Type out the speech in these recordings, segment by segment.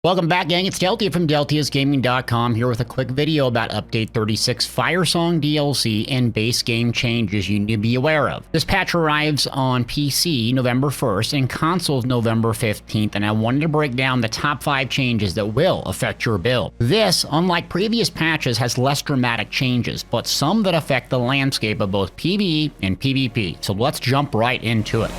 Welcome back, gang. It's Deltia from Deltiasgaming.com here with a quick video about Update 36 Firesong DLC and base game changes you need to be aware of. This patch arrives on PC November 1st and consoles November 15th, and I wanted to break down the top 5 changes that will affect your build. This, unlike previous patches, has less dramatic changes, but some that affect the landscape of both PvE and PvP. So let's jump right into it.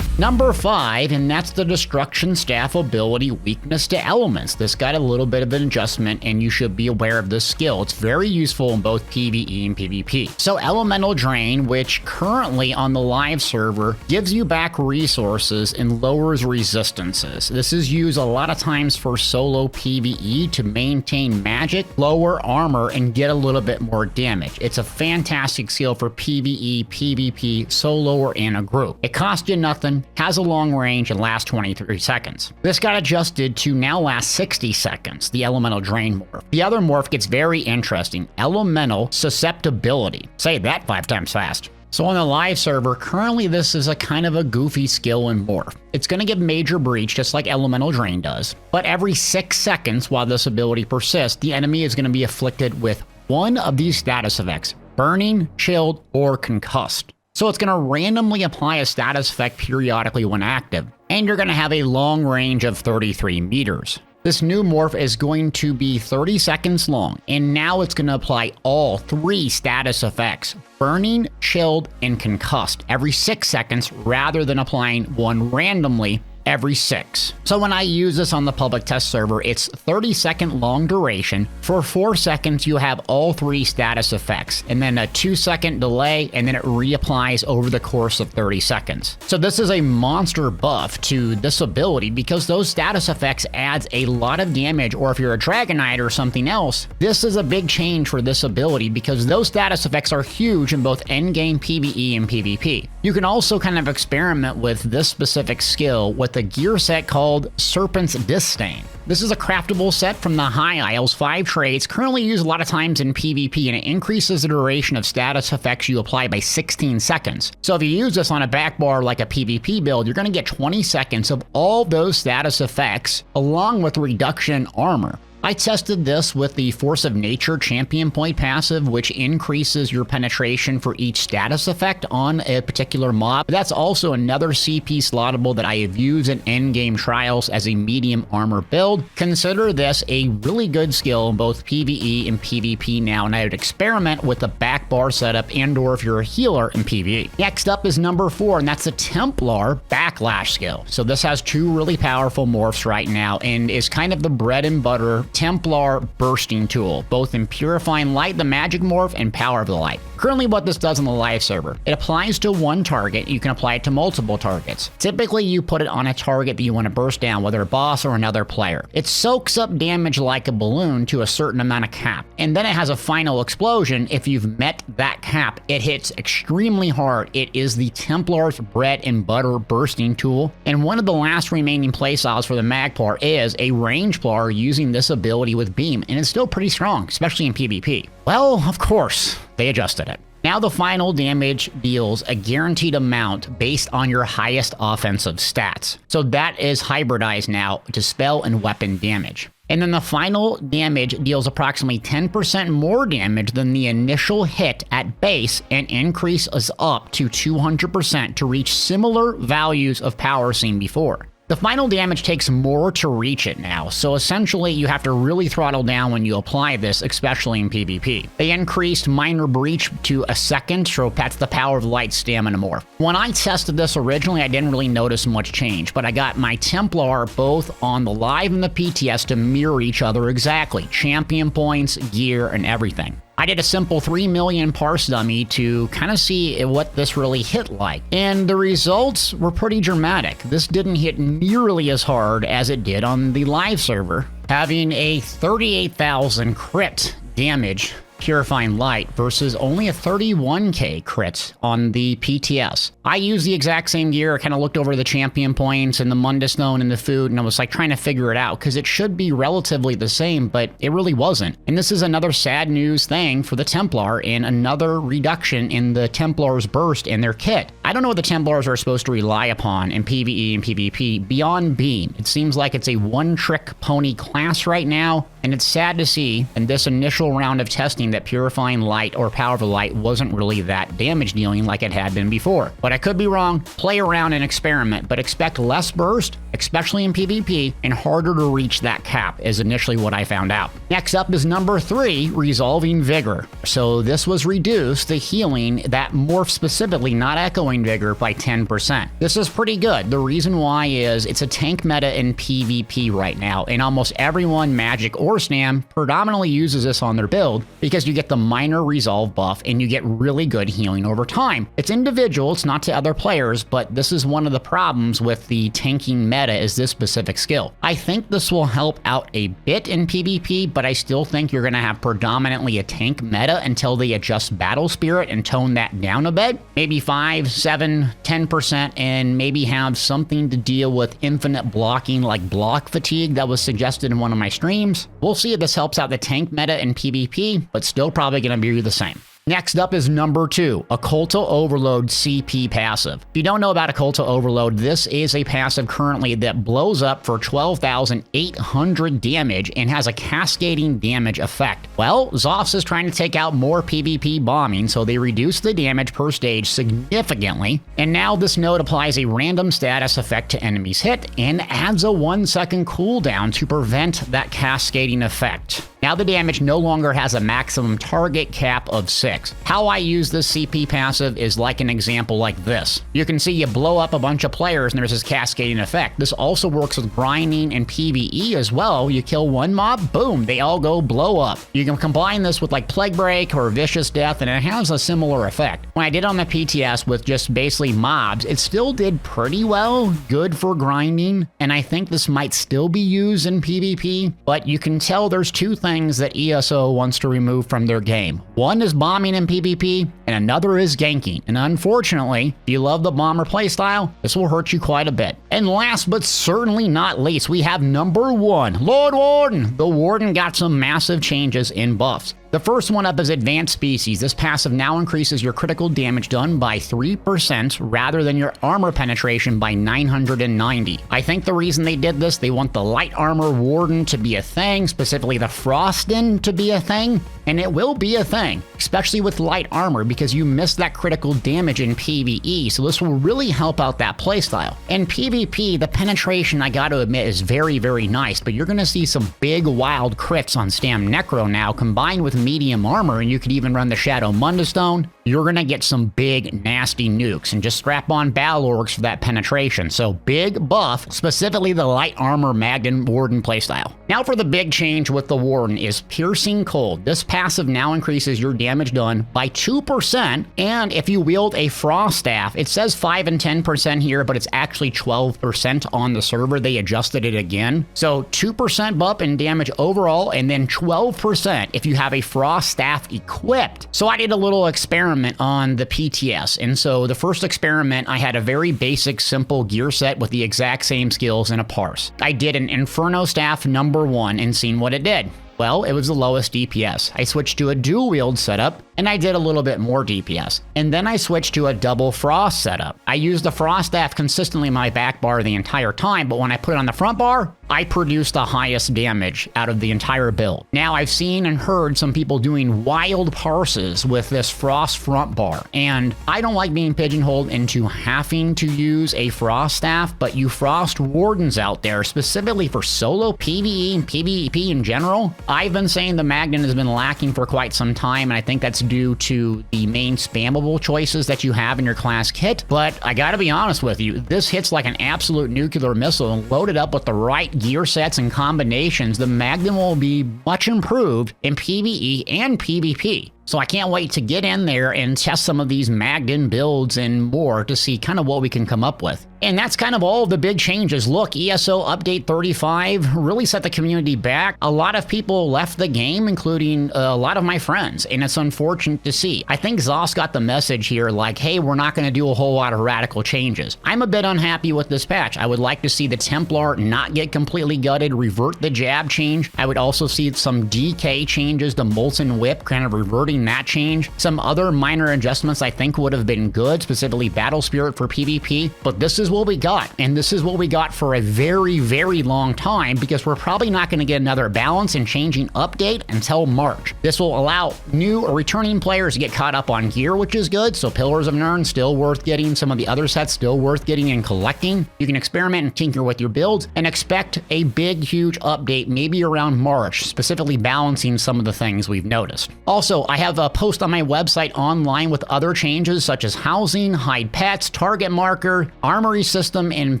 Number 5, and that's the Destruction Staff ability Weakness to Elements. This got a little bit of an adjustment, and you should be aware of this skill. It's very useful in both PvE and PvP. So Elemental Drain, which currently on the live server gives you back resources and lowers resistances. This is used a lot of times for solo PvE to maintain magic, lower armor, and get a little bit more damage. It's a fantastic skill for PvE, PvP, solo, or in a group. It costs you nothing, has a long range, and lasts 23 seconds. This got adjusted to now last 60 seconds, the Elemental Drain morph. The other morph gets very interesting, Elemental Susceptibility. Say that 5 times fast. So on the live server, currently this is a kind of a goofy skill and morph. It's going to give Major Breach just like Elemental Drain does, but every 6 seconds while this ability persists, the enemy is going to be afflicted with one of these status effects: burning, chilled, or concussed. So it's going to randomly apply a status effect periodically when active, and you're going to have a long range of 33 meters. This new morph is going to be 30 seconds long, and now it's going to apply all 3 status effects: burning, chilled, and concussed every 6 seconds rather than applying one randomly every 6. So when I use this on the public test server, it's 30-second long duration. For 4 seconds, you have all 3 status effects, and then a 2-second delay, and then it reapplies over the course of 30 seconds. So this is a monster buff to this ability because those status effects adds a lot of damage, or if you're a Dragon Knight or something else, this is a big change for this ability because those status effects are huge in both endgame PvE and PvP. You can also kind of experiment with this specific skill with a gear set called Serpent's Disdain. This is a craftable set from the High Isles, 5 traits, currently used a lot of times in PvP, and it increases the duration of status effects you apply by 16 seconds. So if you use this on a back bar like a PvP build, you're going to get 20 seconds of all those status effects along with reduction armor. I tested this with the Force of Nature Champion Point passive, which increases your penetration for each status effect on a particular mob. That's also another CP slottable that I have used in endgame trials as a medium armor build. Consider this a really good skill in both PvE and PvP now, and I would experiment with the back bar setup and or if you're a healer in PvE. Next up is number 4, and that's the Templar Backlash skill. So this has 2 really powerful morphs right now and is kind of the bread and butter Templar Bursting Tool, both in Purifying Light, the magic morph, and Power of the Light. Currently what this does on the live server, it applies to one target. You can apply it to multiple targets. Typically you put it on a target that you want to burst down, whether a boss or another player. It soaks up damage like a balloon to a certain amount of cap, and then it has a final explosion. If you've met that cap, it hits extremely hard. It is the Templar's bread and butter bursting tool, and one of the last remaining playstyles for the Magplar is a range plar using this ability with beam, and it's still pretty strong, especially in PvP. Well, of course, they adjusted it. Now the final damage deals a guaranteed amount based on your highest offensive stats. So that is hybridized now to spell and weapon damage. And then the final damage deals approximately 10% more damage than the initial hit at base and increases up to 200% to reach similar values of power seen before. The final damage takes more to reach it now, so essentially you have to really throttle down when you apply this, especially in PvP. They increased Minor Breach to a second, so that's the Power of Light stamina morph. When I tested this originally, I didn't really notice much change, but I got my Templar both on the live and the PTS to mirror each other exactly. Champion points, gear, and everything. I did a simple 3 million parse dummy to kind of see what this really hit like, and the results were pretty dramatic. This didn't hit nearly as hard as it did on the live server, having a 38,000 crit damage Purifying Light versus only a 31k crit on the PTS. I used the exact same gear. I kind of looked over the champion points and the Mundus Stone and the food, and I was like trying to figure it out because it should be relatively the same, but it really wasn't. And this is another sad news thing for the Templar and another reduction in the Templar's burst in their kit. I don't know what the Templars are supposed to rely upon in PvE and PvP beyond Beam. It seems like it's a one-trick pony class right now, and it's sad to see in this initial round of testing that Purifying Light or Powerful Light wasn't really that damage dealing like it had been before. But I could be wrong. Play around and experiment, but expect less burst, especially in PvP, and harder to reach that cap is initially what I found out. Next up is number 3, Resolving Vigor. So this was reduced to healing that morph specifically, not echoing Vigor, by 10%. This is pretty good. The reason why is it's a tank meta in PvP right now, and almost everyone, Magic or Snam, predominantly uses this on their build because you get the minor resolve buff and you get really good healing over time. It's individual, it's not to other players, but this is one of the problems with the tanking meta is this specific skill. I think this will help out a bit in PvP, but I still think you're going to have predominantly a tank meta until they adjust Battle Spirit and tone that down a bit. Maybe 5, 7, 10%, and maybe have something to deal with infinite blocking like block fatigue that was suggested in one of my streams. We'll see if this helps out the tank meta in PvP, but still probably going to be the same. Next up is number 2, Occult Overload CP passive. If you don't know about Occult Overload, this is a passive currently that blows up for 12,800 damage and has a cascading damage effect. Well, Zoffs is trying to take out more PvP bombing, so they reduce the damage per stage significantly, and now this node applies a random status effect to enemies hit and adds a 1-second cooldown to prevent that cascading effect. Now the damage no longer has a maximum target cap of 6. How I use this CP passive is like an example like this. You can see you blow up a bunch of players and there's this cascading effect. This also works with grinding and PvE as well. You kill one mob, boom, they all go blow up. You can combine this with like Plague Break or Vicious Death and it has a similar effect. When I did on the PTS with just basically mobs, it still did pretty well, good for grinding, and I think this might still be used in PvP, but you can tell there's two things that ESO wants to remove from their game. One is bombing in PvP, and another is ganking. And unfortunately, if you love the bomber playstyle, this will hurt you quite a bit. And last but certainly not least, we have number 1, Lord Warden. The Warden got some massive changes in buffs. The first one up is Advanced Species. This passive now increases your critical damage done by 3% rather than your armor penetration by 990. I think the reason they did this, they want the light armor Warden to be a thing, specifically the Frostin to be a thing, and it will be a thing, especially with light armor because you miss that critical damage in PvE, so this will really help out that playstyle. In PvP, the penetration, I gotta admit, is very, very nice, but you're gonna see some big wild crits on Stam Necro now combined with medium armor, and you could even run the Shadow Mundus Stone. You're gonna get some big nasty nukes, and just strap on Battle Orgs for that penetration. So big buff, specifically the light armor Magdan Warden playstyle. Now for the big change with the Warden is Piercing Cold. This passive now increases your damage done by 2%, and if you wield a Frost Staff, it says 5 and 10% here, but it's actually 12% on the server. They adjusted it again. So 2% buff in damage overall, and then 12% if you have a Frost Staff equipped. So I did a little experiment on the PTS, and so the first experiment, I had a very basic, simple gear set with the exact same skills in a parse. I did an Inferno Staff number 1 and seen what it did. Well, it was the lowest DPS. I switched to a dual wield setup, and I did a little bit more DPS. And then I switched to a double frost setup. I used the Frost Staff consistently in my back bar the entire time, but when I put it on the front bar, I produced the highest damage out of the entire build. Now, I've seen and heard some people doing wild parses with this Frost front bar, and I don't like being pigeonholed into having to use a Frost Staff, but you Frost Wardens out there, specifically for solo PvE and PvP in general, I've been saying the Magdan has been lacking for quite some time, and I think that's due to the main spammable choices that you have in your class kit. But I gotta be honest with you, this hits like an absolute nuclear missile, and loaded up with the right gear sets and combinations, the Magdan will be much improved in PvE and PvP. So I can't wait to get in there and test some of these magged-in builds and more to see kind of what we can come up with. And that's kind of all the big changes. Look, ESO Update 35 really set the community back. A lot of people left the game, including a lot of my friends, and it's unfortunate to see. I think Zoss got the message here like, hey, we're not going to do a whole lot of radical changes. I'm a bit unhappy with this patch. I would like to see the Templar not get completely gutted, revert the jab change. I would also see some DK changes, the Molten Whip, kind of reverting that change. Some other minor adjustments I think would have been good, specifically Battle Spirit for PvP, but this is what we got, and this is what we got for a very, very long time, because we're probably not going to get another balance and changing update until March. This will allow new or returning players to get caught up on gear, which is good. So Pillars of Nirn still worth getting, some of the other sets still worth getting and collecting. You can experiment and tinker with your builds and expect a big, huge update maybe around March, specifically balancing some of the things we've noticed. Also, I have a post on my website online with other changes such as housing, hide pets, target marker, armory system in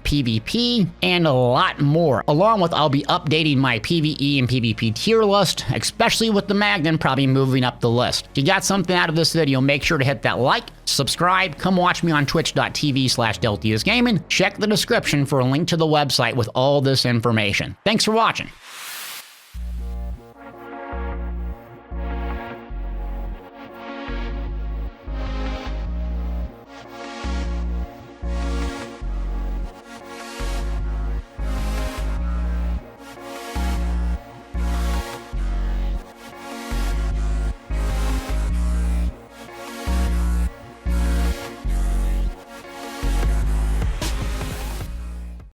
PvP, and a lot more. Along with, I'll be updating my PvE and PvP tier list, especially with the Magnum probably moving up the list. If you got something out of this video, make sure to hit that like, subscribe, come watch me on twitch.tv/Deltiasgaming. Check the description for a link to the website with all this information. Thanks for watching.